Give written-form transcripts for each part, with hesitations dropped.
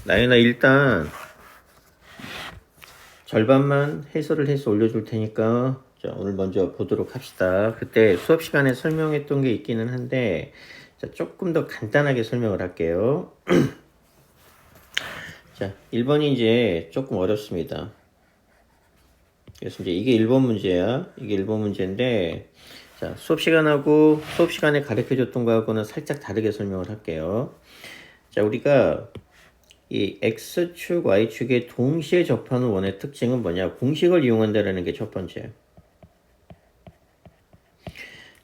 나연아, 일단 절반만 해설을 해서 올려줄 테니까 자, 오늘 먼저 보도록 합시다. 그때 수업 시간에 설명했던 게 있기는 한데 자, 조금 더 간단하게 설명을 할게요. 자, 1번이 이제 조금 어렵습니다. 그래서 이제 이게 1번 문제야. 이게 1번 문제인데 자, 수업 시간에 가르쳐 줬던 거하고는 살짝 다르게 설명을 할게요. 자, 우리가 이 X축, Y축에 동시에 접하는 원의 특징은 뭐냐? 공식을 이용한다는 게 첫 번째.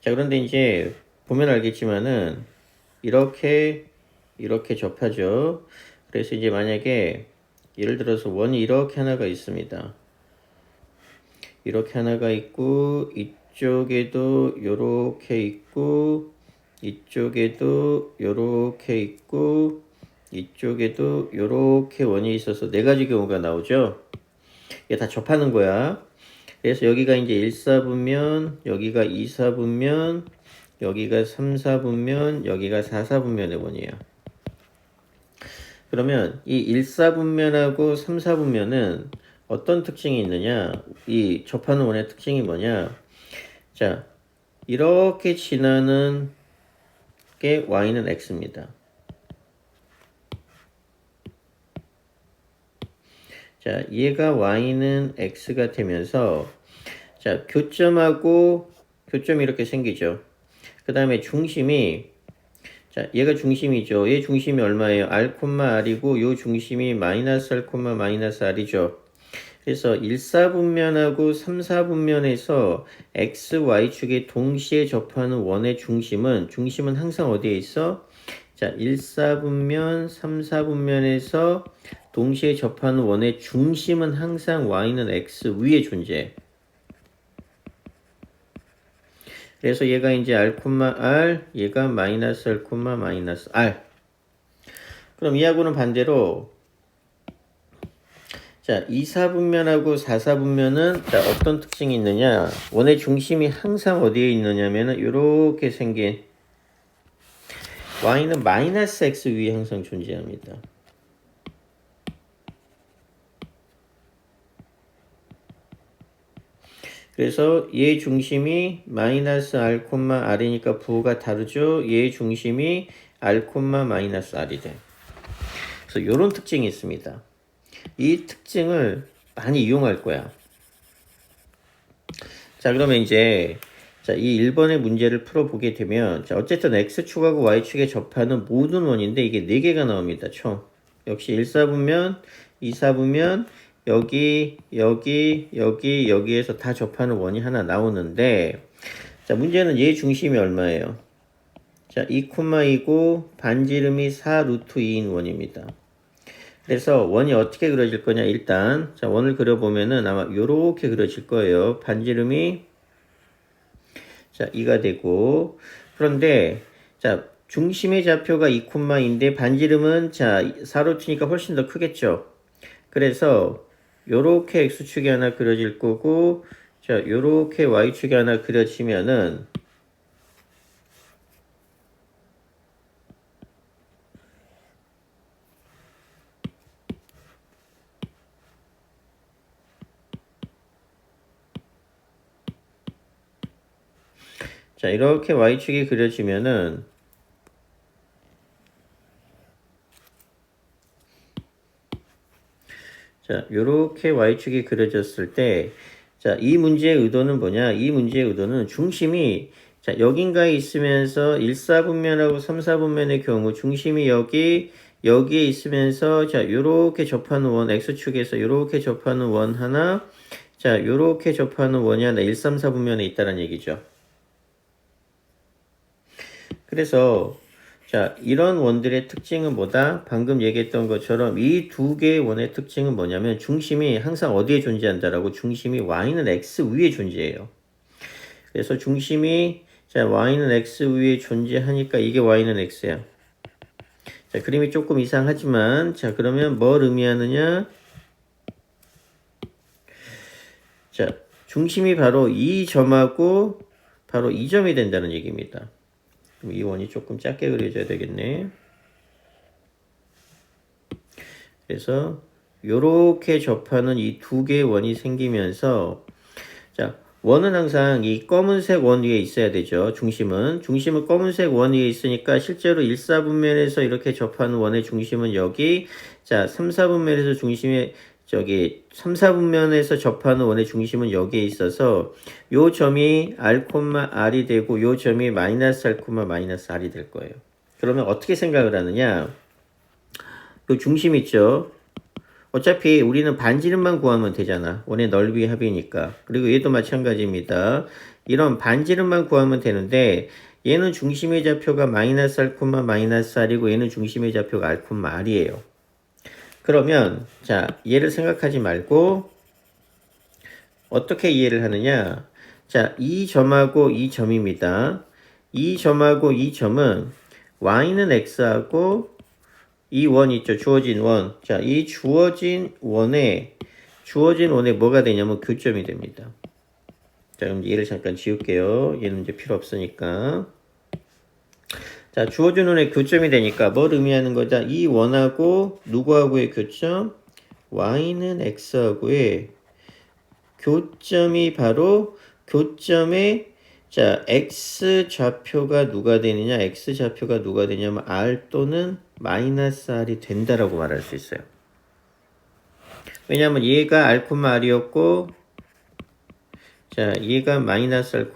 자, 그런데 이제 보면 알겠지만은 이렇게 접하죠. 그래서 이제 만약에 예를 들어서 원이 이렇게 하나가 있습니다. 이렇게 하나가 있고 이쪽에도 요렇게 있고 이쪽에도 요렇게 있고 이쪽에도 요렇게 원이 있어서 네 가지 경우가 나오죠. 이게 다 접하는 거야. 그래서 여기가 이제 1사분면, 여기가 2사분면, 여기가 3사분면, 여기가 4사분면의 원이에요. 그러면 이 1사분면하고 3사분면은 어떤 특징이 있느냐? 이 접하는 원의 특징이 뭐냐? 자, 이렇게 지나는 게 y는 x입니다. 자, 얘가 y는 x가 되면서 자, 교점이 이렇게 생기죠. 그 다음에 중심이 자, 얘가 중심이죠. 얘 중심이 얼마예요? r, r이고 요 중심이 마이너스 r, 마이너스 r이죠. 그래서 1사분면하고 3사분면에서 x, y축에 동시에 접하는 원의 중심은 항상 어디에 있어? 자, 1사분면, 3사분면에서 동시에 접하는 원의 중심은 항상 y는 x 위에 존재해. 그래서 얘가 이제 r, 얘가 마이너스 r, 마이너스 r. 그럼 이하고는 반대로 자, 2사분면하고 4사분면은 자, 어떤 특징이 있느냐? 원의 중심이 항상 어디에 있느냐면은 이렇게 생긴 y는 마이너스 x 위에 항상 존재합니다. 그래서 얘 중심이 마이너스 r, r이니까 부호가 다르죠? 얘 중심이 r, 마이너스 r이 돼. 그래서 이런 특징이 있습니다. 이 특징을 많이 이용할 거야. 자, 그러면 이제 자, 이 1번의 문제를 풀어보게 되면 자, 어쨌든 X축하고 Y축에 접하는 모든 원인데 이게 4개가 나옵니다. 총. 역시 1사분면, 2사분면, 여기에서 다 접하는 원이 하나 나오는데 자, 문제는 얘 중심이 얼마예요? 자, 2,2고 반지름이 4 루트 2인 원입니다. 그래서 원이 어떻게 그려질 거냐? 일단 자, 원을 그려보면은 아마 요렇게 그려질 거예요. 반지름이 자, 2가 되고 그런데 자, 중심의 좌표가 2,인데 반지름은 자, 4루트니까 훨씬 더 크겠죠. 그래서 요렇게 x축이 하나 그려질 거고 자, 요렇게 y축이 하나 그려지면은 자, 이렇게 y축이 그려지면은 자, 요렇게 y축이 그려졌을 때 자, 이 문제의 의도는 뭐냐? 이 문제의 의도는 중심이 자, 여긴가에 있으면서 1사분면하고 3사분면의 경우 중심이 여기에 있으면서 자, 요렇게 접하는 원 x축에서 요렇게 접하는 원 하나 자, 요렇게 접하는 원이 하나 1, 3, 4분면에 있다는 얘기죠. 그래서 자, 이런 원들의 특징은 뭐다? 방금 얘기했던 것처럼 이 두 개의 원의 특징은 뭐냐면 중심이 항상 어디에 존재한다라고 중심이 y는 x 위에 존재해요. 그래서 중심이 자, y는 x 위에 존재하니까 이게 y는 x야. 자, 그림이 조금 이상하지만 자, 그러면 뭘 의미하느냐? 자, 중심이 바로 이 점하고 바로 이 점이 된다는 얘기입니다. 그럼 이 원이 조금 작게 그려져야 되겠네. 그래서 요렇게 접하는 이 두 개의 원이 생기면서 자, 원은 항상 이 검은색 원 위에 있어야 되죠. 중심은 검은색 원 위에 있으니까 실제로 1, 4분면에서 이렇게 접하는 원의 중심은 여기, 자, 3, 4분면에서 중심에 저기 3, 4분면에서 접하는 원의 중심은 여기에 있어서 요 점이 R, R이 되고 요 점이 마이너스 R, 마이너스 R이 될 거예요. 그러면 어떻게 생각을 하느냐? 요 중심 있죠? 어차피 우리는 반지름만 구하면 되잖아. 원의 넓이 합이니까. 그리고 얘도 마찬가지입니다. 이런 반지름만 구하면 되는데 얘는 중심의 좌표가 마이너스 R, 마이너스 R이고 얘는 중심의 좌표가 R, R이에요. 그러면 자, 얘를 생각하지 말고 어떻게 이해를 하느냐? 자, 이 점하고 이 점입니다. 이 점하고 이 점은 y는 x하고 이 원 있죠. 주어진 원. 자, 이 주어진 원에 뭐가 되냐면 교점이 됩니다. 자, 그럼 얘를 잠깐 지울게요. 얘는 이제 필요 없으니까. 자, 주어진 원에 교점이 되니까 뭘 의미하는 거죠? 이 원하고 누구하고의 교점? y는 x하고의 교점이 바로 교점의 자, x 좌표가 누가 되느냐? x 좌표가 누가 되냐면 r 또는 마이너스 r이 된다라고 말할 수 있어요. 왜냐하면 얘가 r, r이었고 자, 얘가 마이너스 r,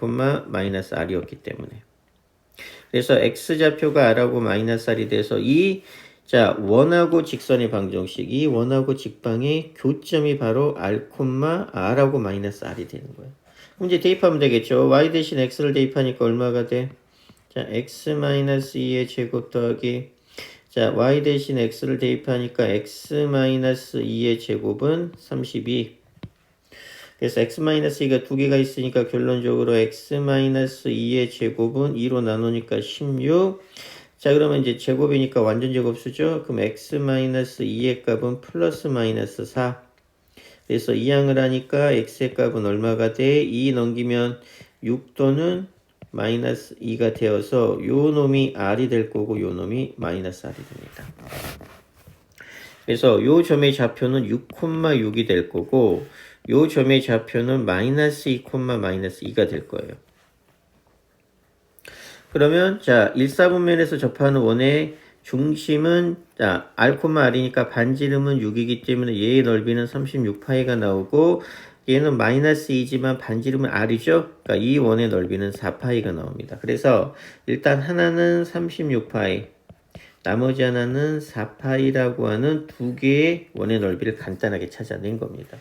마이너스 r이었기 때문에. 그래서 x 좌표가 r하고 마이너스 r이 돼서 이 자, 원하고 직선의 방정식, 이 원하고 직방의 교점이 바로 r, r하고 마이너스 r이 되는 거예요. 그럼 이제 대입하면 되겠죠. y 대신 x를 대입하니까 얼마가 돼? 자, x-2의 제곱 더하기 자, y 대신 x를 대입하니까 x-2의 제곱은 32. 그래서 x-2가 두 개가 있으니까 결론적으로 x-2의 제곱은 2로 나누니까 16. 자, 그러면 이제 제곱이니까 완전 제곱수죠. 그럼 x-2의 값은 플러스 마이너스 4. 그래서 이항을 하니까 x의 값은 얼마가 돼? 2 넘기면 6 또는 마이너스 2가 되어서 요 놈이 r이 될 거고 요 놈이 마이너스 r이 됩니다. 그래서 요 점의 좌표는 6,6이 될 거고 요 점의 좌표는 마이너스 2, 마이너스 2가 될 거예요. 그러면 자 1, 4분면에서 접하는 원의 중심은 자 R, R이니까 반지름은 6이기 때문에 얘의 넓이는 36파이가 나오고 얘는 마이너스 2지만 반지름은 R이죠. 그러니까 이 원의 넓이는 4파이가 나옵니다. 그래서 일단 하나는 36파이 나머지 하나는 4파이라고 하는 두 개의 원의 넓이를 간단하게 찾아낸 겁니다.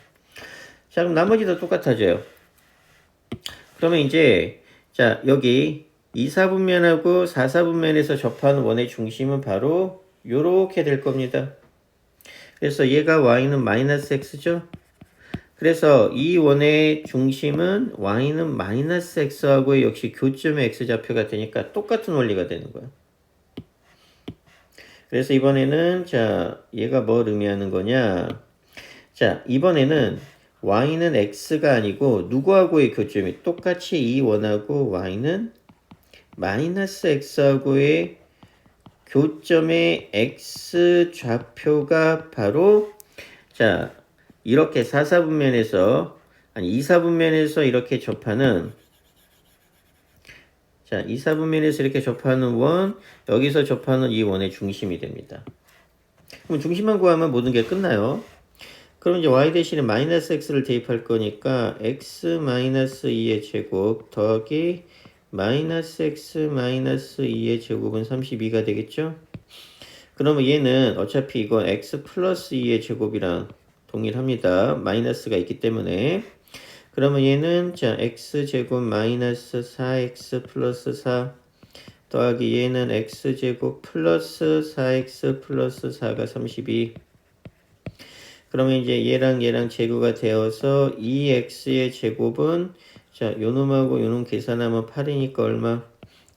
자 그럼 나머지도 똑같아져요. 그러면 이제 자 여기 2, 4분면하고 4, 4분면에서 접하는 원의 중심은 바로 요렇게 될 겁니다. 그래서 얘가 y는 마이너스 x죠. 그래서 이 원의 중심은 y는 마이너스 x하고 역시 교점의 x좌표가 되니까 똑같은 원리가 되는 거야. 그래서 이번에는 자 얘가 뭘 의미하는 거냐. 자 이번에는 y는 x가 아니고 누구하고의 교점이 똑같이 이 원하고 y는 마이너스 x하고의 교점의 x 좌표가 바로 자 이렇게 4, 4분면에서 아니 2, 4분면에서 이렇게 접하는 자 2, 4분면에서 이렇게 접하는 원 여기서 접하는 이 원의 중심이 됩니다. 그럼 중심만 구하면 모든 게 끝나요. 그럼 이제 y 대신에 마이너스 x를 대입할 거니까 x 마이너스 2의 제곱 더하기 마이너스 x 마이너스 2의 제곱은 32가 되겠죠? 그러면 얘는 어차피 이건 x 플러스 2의 제곱이랑 동일합니다. 마이너스가 있기 때문에. 그러면 얘는 자 x 제곱 마이너스 4x 플러스 4 더하기 얘는 x 제곱 플러스 4x 플러스 4가 32. 그러면 이제 얘랑 제곱가 되어서 2x의 제곱은 자, 요놈하고 요놈 계산하면 8이니까 얼마?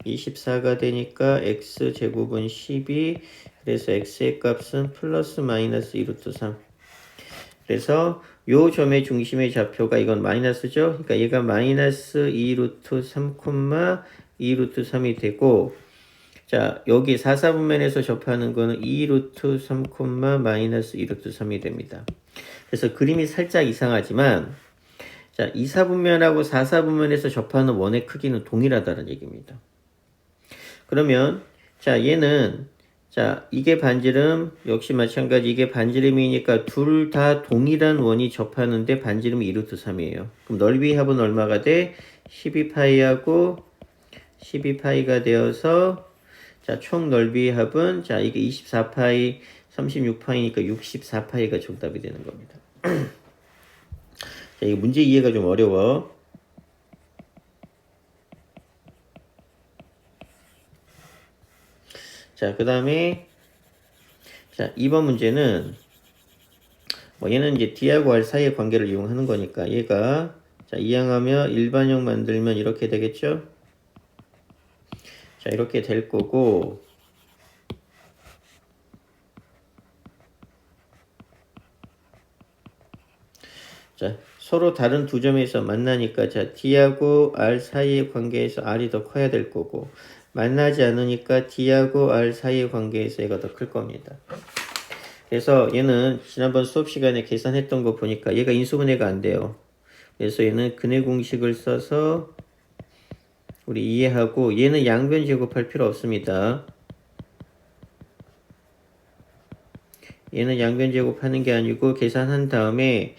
24가 되니까 x제곱은 12. 그래서 x의 값은 플러스 마이너스 2루트 3. 그래서 요 점의 중심의 좌표가 이건 마이너스죠? 그러니까 얘가 마이너스 2루트 3, 2루트 3이 되고 자, 여기 4사분면에서 접하는 거는 2 루트 3, 마이너스 2 루트 3이 됩니다. 그래서 그림이 살짝 이상하지만, 자, 2사분면하고 4사분면에서 접하는 원의 크기는 동일하다는 얘기입니다. 그러면, 자, 얘는, 자, 이게 반지름, 역시 마찬가지, 이게 반지름이니까 둘 다 동일한 원이 접하는데 반지름이 2 루트 3이에요. 그럼 넓이 합은 얼마가 돼? 12파이하고 12파이가 되어서, 자, 총 넓이 합은, 자, 이게 24파이, 36파이니까 64파이가 정답이 되는 겁니다. 자, 이 문제 이해가 좀 어려워. 자, 그 다음에, 자, 2번 문제는, 뭐, 얘는 이제 D하고 R 사이의 관계를 이용하는 거니까, 얘가, 자, 이항하며 일반형 만들면 이렇게 되겠죠? 자, 이렇게 될 거고, 자, 서로 다른 두 점에서 만나니까, 자, D하고 R 사이의 관계에서 R이 더 커야 될 거고, 만나지 않으니까 D하고 R 사이의 관계에서 얘가 더 클 겁니다. 그래서 얘는 지난번 수업 시간에 계산했던 거 보니까 얘가 인수분해가 안 돼요. 그래서 얘는 근해 공식을 써서 우리 이해하고, 얘는 양변 제곱할 필요 없습니다. 얘는 양변 제곱하는 게 아니고 계산한 다음에,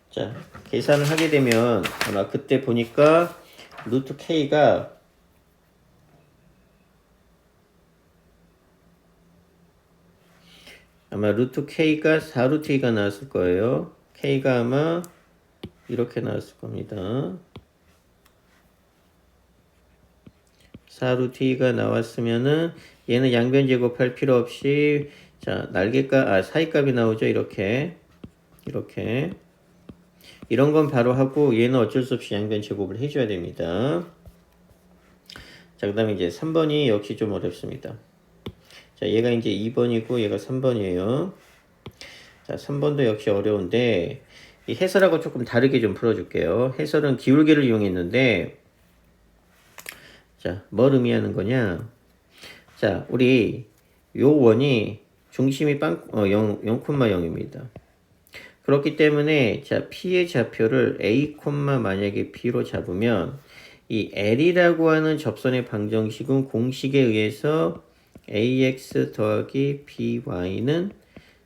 자, 계산을 하게 되면 아마 그때 보니까 루트 K가 아마 루트 K가 4루트 2가 나왔을 거예요. K가 아마 이렇게 나왔을 겁니다. 4루트 2가 나왔으면은 얘는 양변 제곱할 필요 없이, 자, 날개값, 사이값이 나오죠. 이렇게 이런 건 바로 하고, 얘는 어쩔 수 없이 양변 제곱을 해줘야 됩니다. 자, 그 다음에 이제 3번이 역시 좀 어렵습니다. 자, 얘가 이제 2번이고 얘가 3번이에요. 자, 3번도 역시 어려운데, 이 해설하고 조금 다르게 좀 풀어줄게요. 해설은 기울기를 이용했는데, 자, 뭘 의미하는 거냐? 자, 우리 요 원이 중심이 0,0입니다. 그렇기 때문에, 자, P의 좌표를 A, 만약에 B로 잡으면, 이 L이라고 하는 접선의 방정식은 공식에 의해서 AX 더하기 BY는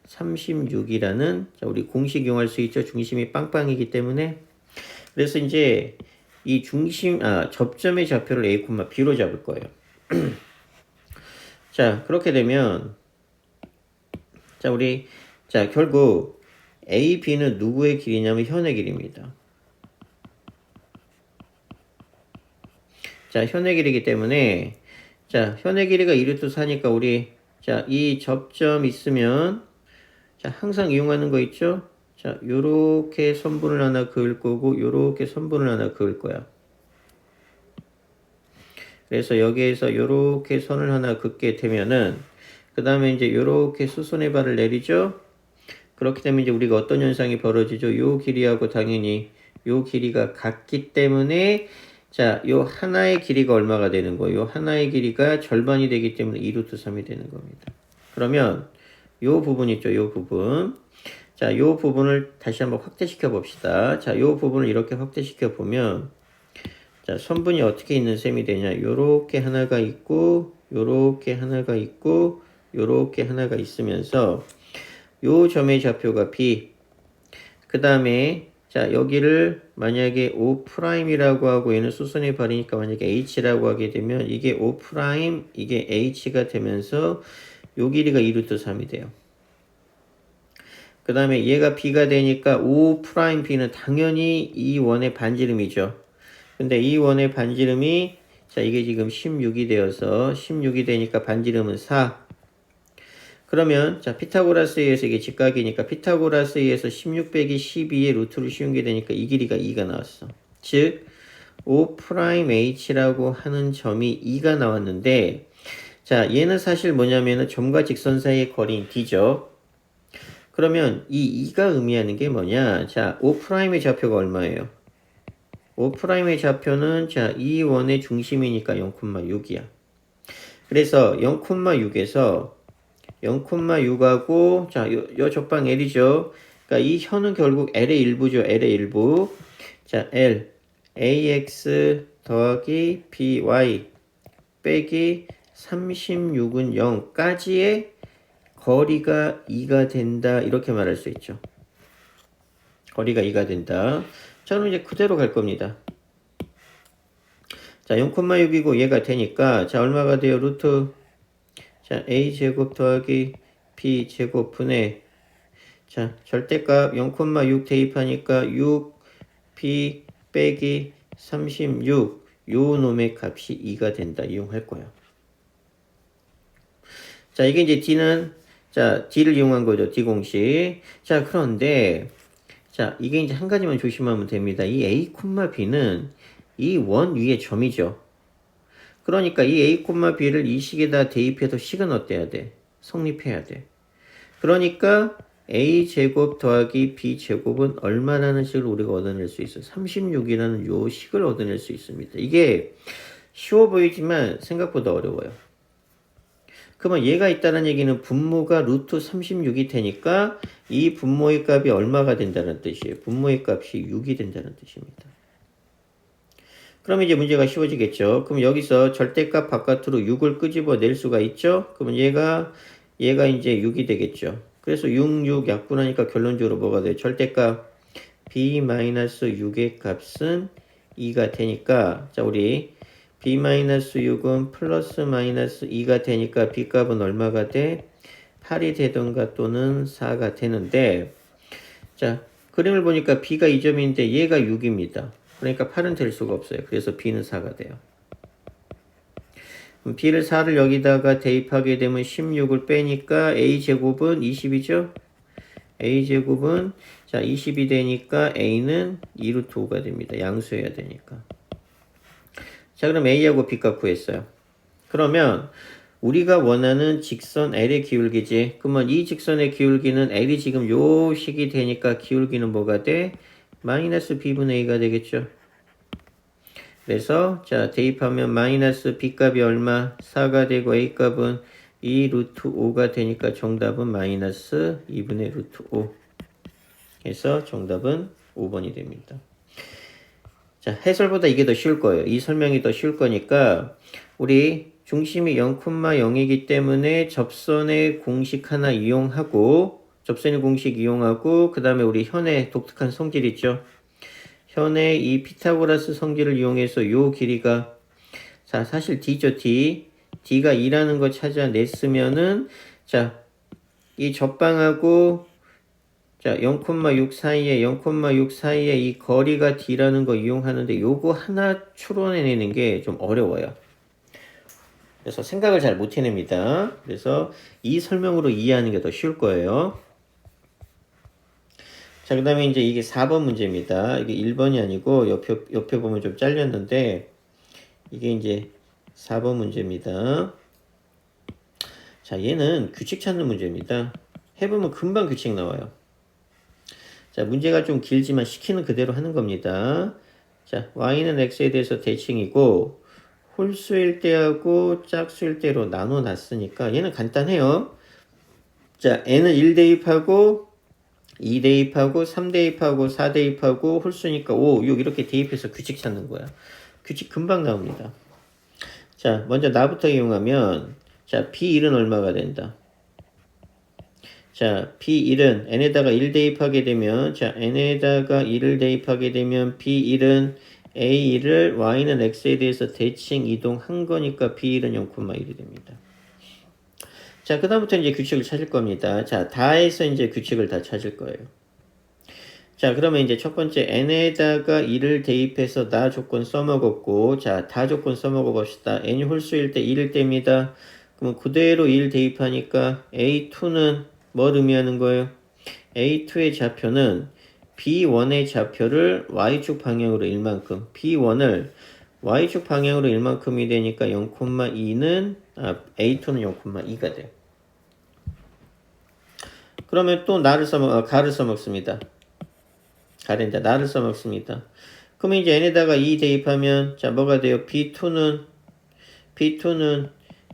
36이라는, 자, 우리 공식 이용할 수 있죠. 중심이 빵빵이기 때문에. 그래서 이제 이 접점의 좌표를 A, B로 잡을 거예요. 자, 그렇게 되면, 자, 결국 A, B는 누구의 길이냐면 현의 길이입니다. 자, 현의 길이기 때문에, 자, 현의 길이가 2루트 4니까 자, 이 접점 있으면, 자, 항상 이용하는 거 있죠? 자, 요렇게 선분을 하나 그을 거고, 요렇게 선분을 하나 그을 거야. 그래서 여기에서 요렇게 선을 하나 긋게 되면은, 그 다음에 이제 요렇게 수선의 발을 내리죠? 그렇게 되면 이제 우리가 어떤 현상이 벌어지죠? 요 길이하고 당연히 요 길이가 같기 때문에, 자, 요 하나의 길이가 얼마가 되는 거예요? 요 하나의 길이가 절반이 되기 때문에 2루트 3이 되는 겁니다. 그러면 요 부분 있죠? 요 부분. 자, 요 부분을 다시 한번 확대시켜 봅시다. 자, 요 부분을 이렇게 확대시켜 보면, 자, 선분이 어떻게 있는 셈이 되냐? 요렇게 하나가 있고, 요렇게 하나가 있고, 요렇게 하나가 있으면서, 요 점의 좌표가 B. 그 다음에, 자, 여기를 만약에 O'이라고 하고, 얘는 수선의 발이니까 만약에 H라고 하게 되면, 이게 O', 이게 H가 되면서, 요 길이가 2루트 3이 돼요. 그 다음에 얘가 B가 되니까 O'B는 당연히 이 원의 반지름이죠. 근데 이 원의 반지름이, 자, 이게 지금 16이 되어서 16이 되니까 반지름은 4. 그러면, 자, 피타고라스에 의해서 이게 직각이니까 피타고라스에 의해서 16 빼기 12의 루트를 씌운 게 되니까 이 길이가 2가 나왔어. 즉, O'H라고 하는 점이 2가 나왔는데, 자, 얘는 사실 뭐냐면은 점과 직선 사이의 거리인 D죠. 그러면 이 2가 의미하는 게 뭐냐? 자, O'의 좌표가 얼마예요? O'의 좌표는, 자, 이 원의 중심이니까 0,6이야. 그래서 0,6에서 0,6하고 자, 요 적방 L이죠. 그러니까 이 현은 결국 L의 일부죠. L의 일부. 자, L AX 더하기 BY 빼기 36은 0까지의 거리가 2가 된다. 이렇게 말할 수 있죠. 거리가 2가 된다. 자, 그럼 이제 그대로 갈 겁니다. 자, 0,6이고 얘가 되니까 자, 얼마가 돼요? 루트 자, a제곱 더하기 b제곱 분의 자, 절대값 0,6 대입하니까 6 b 빼기 36 요 놈의 값이 2가 된다. 이용할 거야. 자, 이게 이제 d는 자, d를 이용한 거죠. d 공식. 자, 그런데 자, 이게 이제 한 가지만 조심하면 됩니다. 이 a, b는 이 원 위에 점이죠. 그러니까 이 a, b를 이 식에다 대입해서 식은 어때야 돼? 성립해야 돼. 그러니까 a제곱 더하기 b제곱은 얼마라는 식을 우리가 얻어낼 수 있어? 36이라는 요 식을 얻어낼 수 있습니다. 이게 쉬워 보이지만 생각보다 어려워요. 그러면 얘가 있다는 얘기는 분모가 루트 36이 되니까 이 분모의 값이 얼마가 된다는 뜻이에요. 분모의 값이 6이 된다는 뜻입니다. 그럼 이제 문제가 쉬워지겠죠. 그럼 여기서 절대값 바깥으로 6을 끄집어낼 수가 있죠. 그러면 얘가 이제 6이 되겠죠. 그래서 6, 6 약분하니까 결론적으로 뭐가 돼요? 절대값 b-6의 값은 2가 되니까 자, 우리 b-6은 플러스 마이너스 2가 되니까 b값은 얼마가 돼? 8이 되던가 또는 4가 되는데 자, 그림을 보니까 b가 2점인데 얘가 6입니다. 그러니까 8은 될 수가 없어요. 그래서 b는 4가 돼요. 그럼 b를 4를 여기다가 대입하게 되면 16을 빼니까 a제곱은 20이죠? a제곱은 자 20이 되니까 a는 2루트 5가 됩니다. 양수해야 되니까. 자, 그럼 a하고 b값 구했어요. 그러면 우리가 원하는 직선 L의 기울기지. 그러면 이 직선의 기울기는 L이 지금 요 식이 되니까 기울기는 뭐가 돼? 마이너스 b분의 a가 되겠죠. 그래서 자 대입하면 마이너스 b값이 얼마? 4가 되고 a값은 2 루트 5가 되니까 정답은 마이너스 2분의 루트 5. 그래서 정답은 5번이 됩니다. 자, 해설보다 이게 더 쉬울 거예요. 이 설명이 더 쉬울 거니까 우리 중심이 0,0이기 때문에 접선의 공식 하나 이용하고 그 다음에 우리 현의 독특한 성질 있죠. 현의 이 피타고라스 성질을 이용해서 요 길이가 자 사실 d죠. d가 2라는 거 찾아냈으면은 자 이 접방하고 자 0,6 사이에 이 거리가 d라는 거 이용하는데 요거 하나 추론해내는 게 좀 어려워요. 그래서 생각을 잘 못 해냅니다. 그래서 이 설명으로 이해하는 게 더 쉬울 거예요. 자, 그 다음에 이제 이게 4번 문제입니다. 이게 1번이 아니고 옆에 보면 좀 잘렸는데 이게 이제 4번 문제입니다. 자, 얘는 규칙 찾는 문제입니다. 해보면 금방 규칙 나와요. 자, 문제가 좀 길지만 시키는 그대로 하는 겁니다. 자, y는 x에 대해서 대칭이고 홀수일 때하고 짝수일 때로 나눠 놨으니까 얘는 간단해요. 자, n은 1 대입하고 2 대입하고 3 대입하고 4 대입하고 홀수니까 5, 6 이렇게 대입해서 규칙 찾는 거야. 규칙 금방 나옵니다. 자, 먼저 나부터 이용하면 자, B1은 얼마가 된다? 자, B1은 n에다가 1 대입하게 되면 자, n에다가 1을 대입하게 되면 B1은 A1을 y는 x에 대해서 대칭 이동한 거니까 B1은 0,1이 됩니다. 자, 그 다음부터 이제 규칙을 찾을 겁니다. 자, 다해서 이제 규칙을 다 찾을 거예요. 자, 그러면 이제 첫 번째 n에다가 1을 대입해서 나 조건 써먹었고 자, 다 조건 써먹어 봅시다. n이 홀수일 때 1일 때입니다. 그럼 그대로 1 대입하니까 A2는 뭘 의미하는 거예요? A2의 좌표는 B1의 좌표를 Y축 방향으로 1만큼 B1을 Y축 방향으로 1만큼이 되니까 0,2는 A2는 0,2가 돼요. 그러면 또 가를 써먹습니다. 가랜다 나를 써먹습니다. 그러면 이제 n에다가 2 대입하면 자 뭐가 돼요? B2는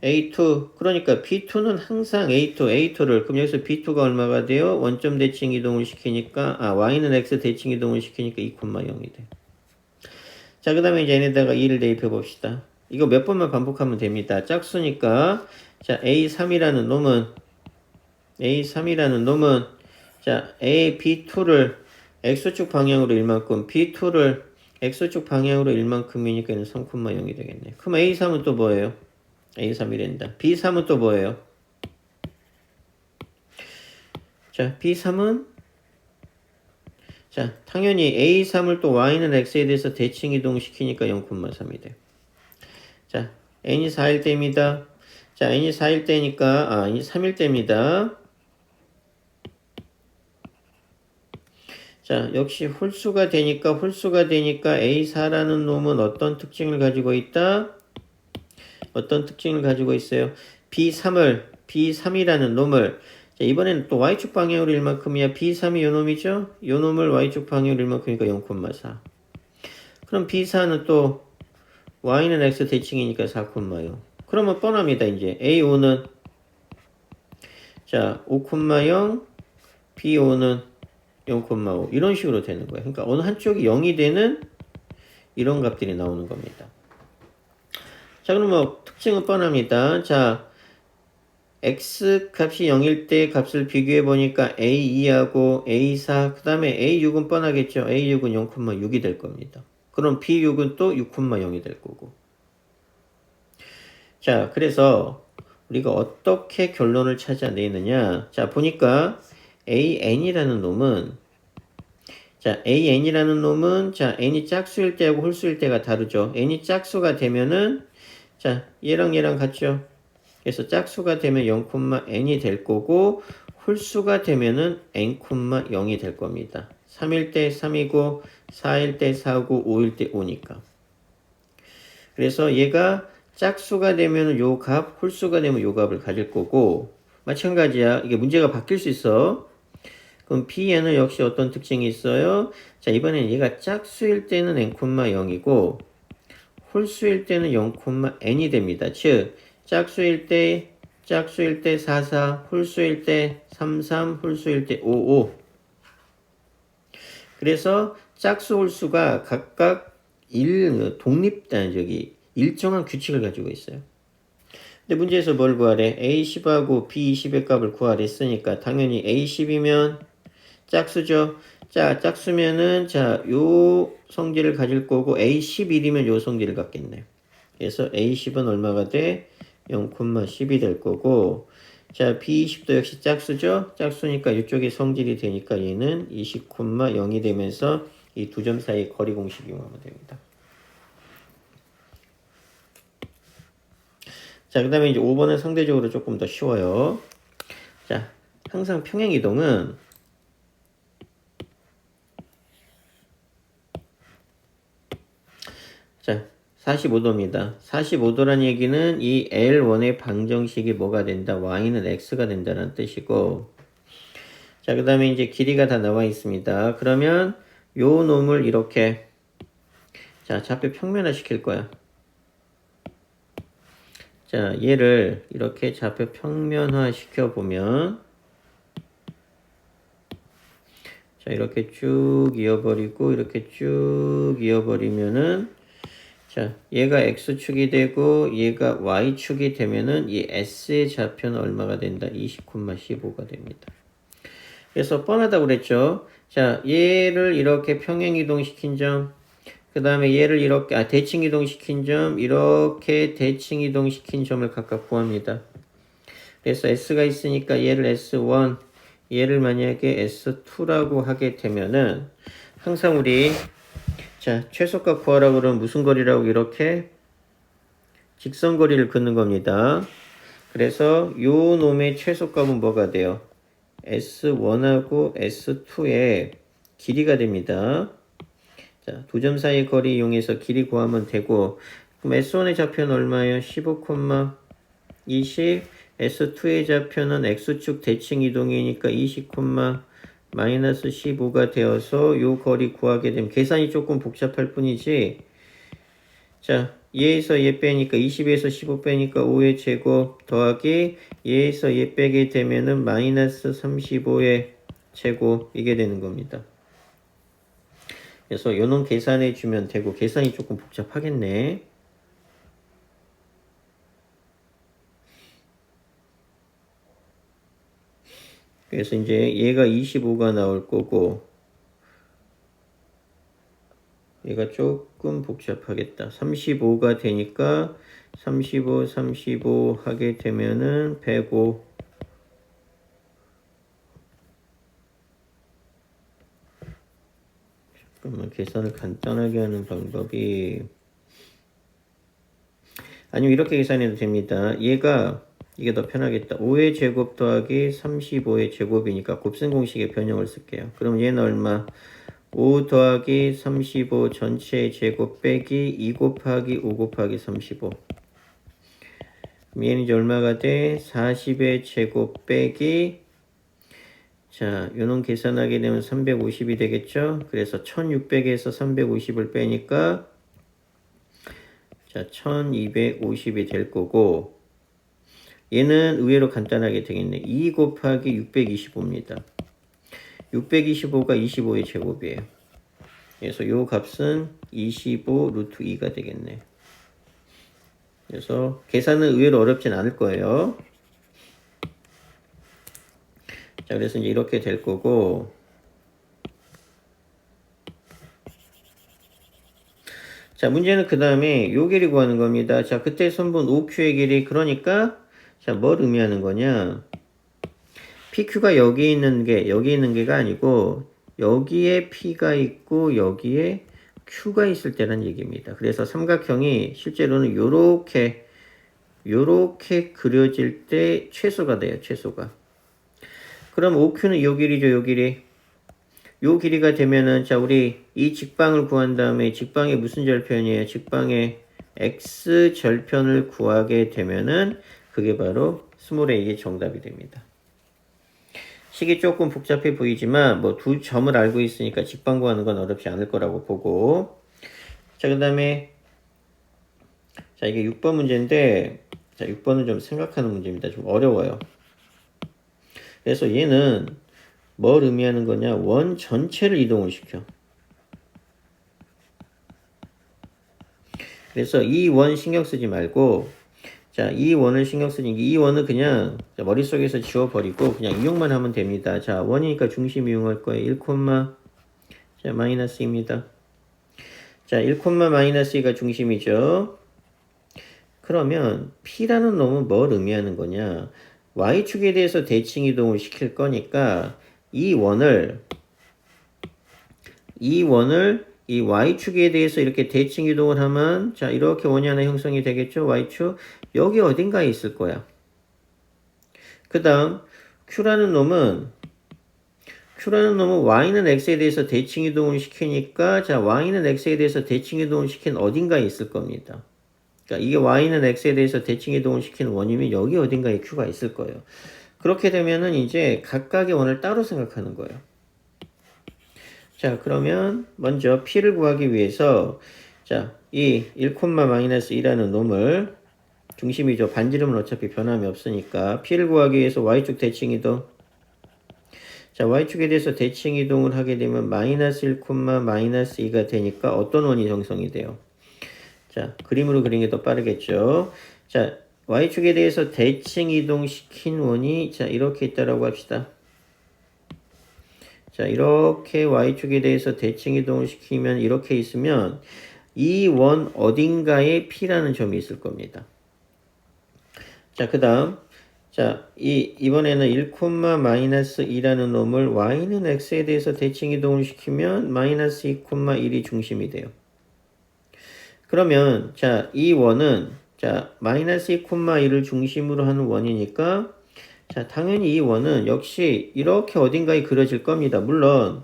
A2 그러니까 B2는 항상 A2를 그럼 여기서 B2가 얼마가 돼요? 원점 대칭 이동을 시키니까 Y는 X 대칭 이동을 시키니까 2,0이 돼. 자, 그 다음에 이제 얘네다가 2를 대입해 봅시다. 이거 몇 번만 반복하면 됩니다. 짝수니까 자 A3이라는 놈은 자 A B2를 X축 방향으로 1만큼 B2를 X축 방향으로 1만큼이니까 얘는 3,0이 되겠네. 그럼 A3은 또 뭐예요? A3이란다. B3은 또 뭐예요? 자 B3은 자 당연히 A3을 또 Y는 X에 대해서 대칭 이동시키니까 0,3이 돼. 자 n이 4일 때입니다. 자 n이 4일 때니까 n이 3일 때입니다. 자 역시 홀수가 되니까 A4라는 놈은 어떤 특징을 가지고 있다? 어떤 특징을 가지고 있어요? B3이라는 놈을 자, 이번에는 또 Y축 방향으로 1만큼이야. B3이 요 놈이죠? 요 놈을 Y축 방향으로 1만큼이니까 0,4. 그럼 B4는 또 Y는 X 대칭이니까 4,0. 그러면 뻔합니다. 이제 A5는 자 5,0 B5는 0,5 이런 식으로 되는 거예요. 그러니까 어느 한쪽이 0이 되는 이런 값들이 나오는 겁니다. 자 그럼 뭐 특징은 뻔합니다. 자 x 값이 0일 때 값을 비교해 보니까 a2하고 a4 그 다음에 a6은 뻔하겠죠. a6은 0,6이 될 겁니다. 그럼 b6은 또 6,0이 될 거고. 자 그래서 우리가 어떻게 결론을 찾아내느냐. 자 보니까 an이라는 놈은 자 자 n이 짝수일 때하고 홀수일 때가 다르죠. n이 짝수가 되면은 자 얘랑 같죠. 그래서 짝수가 되면 0,n이 될 거고 홀수가 되면은 n,0이 될 겁니다. 3일 때 3이고 4일 때 4고 5일 때 5니까. 그래서 얘가 짝수가 되면 요 값, 홀수가 되면 요 값을 가질 거고 마찬가지야. 이게 문제가 바뀔 수 있어. 그럼 B에는 역시 어떤 특징이 있어요? 자 이번엔 얘가 짝수일 때는 n,0이고 홀수일 때는 0,n이 됩니다. 즉 짝수일 때 44, 홀수일 때 33, 홀수일 때 55. 그래서 짝수 홀수가 각각 일정한 규칙을 가지고 있어요. 근데 문제에서 뭘 구하래? A10하고 B20의 값을 구하랬으니까 당연히 A10이면 짝수죠. 자, 짝수면은 요 성질을 가질 거고 A11이면 요 성질을 갖겠네. 그래서 A10은 얼마가 돼? 0,10이 될 거고 자 B20도 역시 짝수죠. 짝수니까 이쪽이 성질이 되니까 얘는 20,0이 되면서 이 두 점 사이 거리 공식 이용하면 됩니다. 자 그 다음에 이제 5번은 상대적으로 조금 더 쉬워요. 자 항상 평행이동은 자 45도입니다. 45도란 얘기는 이 L1의 방정식이 뭐가 된다? Y는 X가 된다는 뜻이고 자, 그 다음에 이제 길이가 다 나와 있습니다. 그러면 요 놈을 이렇게 자, 좌표 평면화 시킬 거야. 자, 얘를 이렇게 좌표 평면화 시켜보면 자, 이렇게 쭉 이어버리고 이렇게 쭉 이어버리면은 자, 얘가 X축이 되고 얘가 Y축이 되면은 이 S의 좌표는 얼마가 된다? 20,15가 됩니다. 그래서 뻔하다고 그랬죠. 자, 얘를 이렇게 평행 이동시킨 점, 그 다음에 얘를 이렇게, 대칭 이동시킨 점, 이렇게 대칭 이동시킨 점을 각각 구합니다. 그래서 S가 있으니까 얘를 S1, 얘를 만약에 S2라고 하게 되면은, 항상 우리, 자, 최소값 구하라고 그러면 무슨 거리라고 이렇게 직선거리를 긋는 겁니다. 그래서 요 놈의 최소값은 뭐가 돼요? S1하고 S2의 길이가 됩니다. 자, 두 점 사이 거리 이용해서 길이 구하면 되고 그럼 S1의 좌표는 얼마예요? 15,20 S2의 좌표는 X축 대칭 이동이니까 20, 마이너스 15가 되어서 요 거리 구하게 되면 계산이 조금 복잡할 뿐이지 자 얘에서 얘 빼니까 20에서 15 빼니까 5의 제곱 더하기 얘에서 얘 빼게 되면은 마이너스 35의 제곱 이게 되는 겁니다. 그래서 요놈 계산해 주면 되고 계산이 조금 복잡하겠네. 그래서 이제 얘가 25가 나올 거고 얘가 조금 복잡하겠다. 35가 되니까 35 하게 되면은 105. 잠깐만 계산을 간단하게 하는 방법이 아니면 이렇게 계산해도 됩니다. 얘가 이게 더 편하겠다. 5의 제곱 더하기 35의 제곱이니까 곱셈 공식의 변형을 쓸게요. 그럼 얘는 얼마? 5 더하기 35 전체의 제곱 빼기 2 곱하기 5 곱하기 35. 그럼 얘는 이제 얼마가 돼? 40의 제곱 빼기 자, 요놈 계산하게 되면 350이 되겠죠? 그래서 1600에서 350을 빼니까 자, 1250이 될 거고 얘는 의외로 간단하게 되겠네. 2 곱하기 625입니다. 625가 25의 제곱이에요. 그래서 요 값은 25 루트 2가 되겠네. 그래서 계산은 의외로 어렵진 않을 거예요. 자, 그래서 이제 이렇게 될 거고 자, 문제는 그 다음에 요 길이 구하는 겁니다. 자, 그때 선분 OQ의 길이 그러니까 자, 뭘 의미하는 거냐? PQ가 여기 있는 게가 아니고 여기에 P가 있고 여기에 Q가 있을 때란 얘기입니다. 그래서 삼각형이 실제로는 요렇게 그려질 때 최소가 돼요. 최소가. 그럼 OQ는 요 길이죠. 요 길이. 요 길이가 되면은 자 우리 이 직방을 구한 다음에 직방의 무슨 절편이에요? 직방의 x 절편을 구하게 되면은 그게 바로 스몰 a의 정답이 됩니다. 식이 조금 복잡해 보이지만 뭐 두 점을 알고 있으니까 직방 구하는 건 어렵지 않을 거라고 보고 자 그 다음에 자 이게 6번 문제인데 자 6번은 좀 생각하는 문제입니다. 좀 어려워요. 그래서 얘는 뭘 의미하는 거냐? 원 전체를 이동을 시켜. 그래서 이 원 신경 쓰지 말고 자, 이 원을 신경 쓰니 이 원은 그냥 머릿속에서 지워버리고 그냥 이용만 하면 됩니다. 자, 원이니까 중심 이용할 거예요. 1, 자, 마이너스입니다. 자, 1, 마이너스 2가 중심이죠. 그러면 P라는 놈은 뭘 의미하는 거냐? Y축에 대해서 대칭 이동을 시킬 거니까 이 원을 이 Y축에 대해서 이렇게 대칭 이동을 하면 자 이렇게 원이 하나 형성이 되겠죠. Y축 여기 어딘가에 있을 거야. 그 다음 Q라는 놈은 Y는 X에 대해서 대칭 이동을 시키니까 자 Y는 X에 대해서 대칭 이동을 시킨 어딘가에 있을 겁니다. 그러니까 이게 Y는 X에 대해서 대칭 이동을 시키는 원이면 여기 어딘가에 Q가 있을 거예요. 그렇게 되면은 이제 각각의 원을 따로 생각하는 거예요. 자, 그러면 먼저 P를 구하기 위해서 자, 이 1,-2라는 놈을 중심이죠. 반지름은 어차피 변함이 없으니까 P를 구하기 위해서 Y축 대칭 이동 자, Y축에 대해서 대칭 이동을 하게 되면 마이너스 1, 마이너스 2가 되니까 어떤 원이 형성이 돼요? 자, 그림으로 그리는 게 더 빠르겠죠. 자, Y축에 대해서 대칭 이동시킨 원이 자, 이렇게 있다라고 합시다. 자, 이렇게 Y축에 대해서 대칭 이동을 시키면 이렇게 있으면 이 원 어딘가에 P라는 점이 있을 겁니다. 자, 그 다음 자, 이번에는 1,-2라는 놈을 Y는 X에 대해서 대칭 이동을 시키면 마이너스 2,1이 중심이 돼요. 그러면 자, 이 원은 자, 마이너스 2,1을 중심으로 하는 원이니까 자, 당연히 이 원은 역시 이렇게 어딘가에 그려질 겁니다. 물론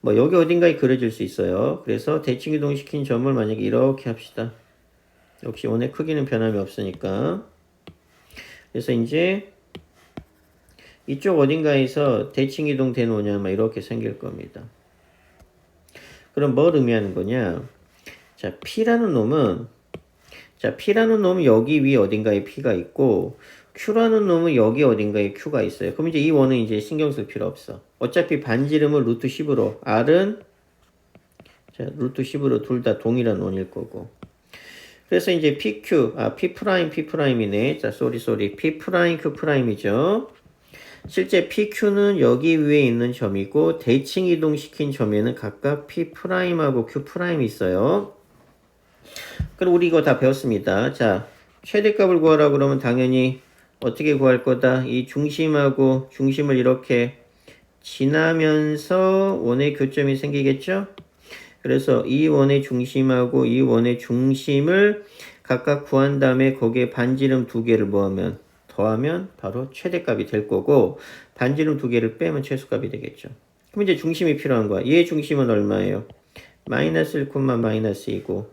뭐 여기 어딘가에 그려질 수 있어요. 그래서 대칭 이동시킨 점을 만약에 이렇게 합시다. 역시 원의 크기는 변함이 없으니까. 그래서 이제 이쪽 어딘가에서 대칭 이동된 원이 아마 이렇게 생길 겁니다. 그럼 뭘 의미하는 거냐? 자, P라는 놈은 자, P라는 놈은 여기 위 어딘가에 P가 있고, Q라는 놈은 여기 어딘가에 Q가 있어요. 그럼 이제 이 원은 이제 신경 쓸 필요 없어. 어차피 반지름은 루트 10으로, R은 자, 루트 10으로 둘 다 동일한 원일 거고. 그래서 이제 PQ, P'P'이네. 자, 쏘리. P'Q 프라임이죠. 실제 PQ는 여기 위에 있는 점이고, 대칭 이동시킨 점에는 각각 P'하고 Q'이 있어요. 그럼 우리 이거 다 배웠습니다. 자, 최대값을 구하라 그러면 당연히 어떻게 구할 거다? 이 중심하고 중심을 이렇게 지나면서 원의 교점이 생기겠죠? 그래서 이 원의 중심하고 이 원의 중심을 각각 구한 다음에 거기에 반지름 두 개를 더하면 바로 최대값이 될 거고, 반지름 두 개를 빼면 최소값이 되겠죠. 그럼 이제 중심이 필요한 거야. 얘의 중심은 얼마예요? 마이너스 1, 마이너스 2고,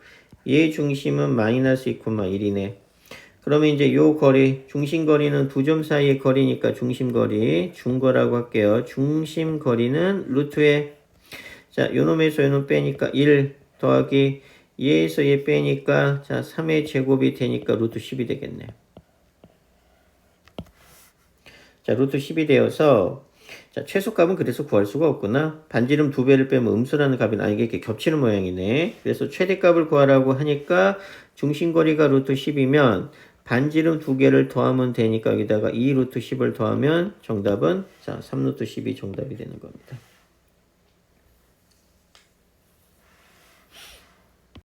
얘의 중심은 마이너스 2, 1이네. 그러면 이제 요 거리, 중심거리는 두 점 사이의 거리니까 중심거리, 중거라고 할게요. 중심거리는 루트에, 자, 요놈에서 요놈 빼니까 1 더하기 얘에서 얘 빼니까, 자, 3의 제곱이 되니까 루트 10이 되겠네. 자, 루트 10이 되어서, 자, 최소값은 그래서 구할 수가 없구나. 반지름 두 배를 빼면 음수라는 값이 이게 이렇게 겹치는 모양이네. 그래서 최대값을 구하라고 하니까 중심거리가 루트 10이면 반지름 두 개를 더하면 되니까 여기다가 2 루트 10을 더하면 정답은 자, 3 루트 10이 정답이 되는 겁니다.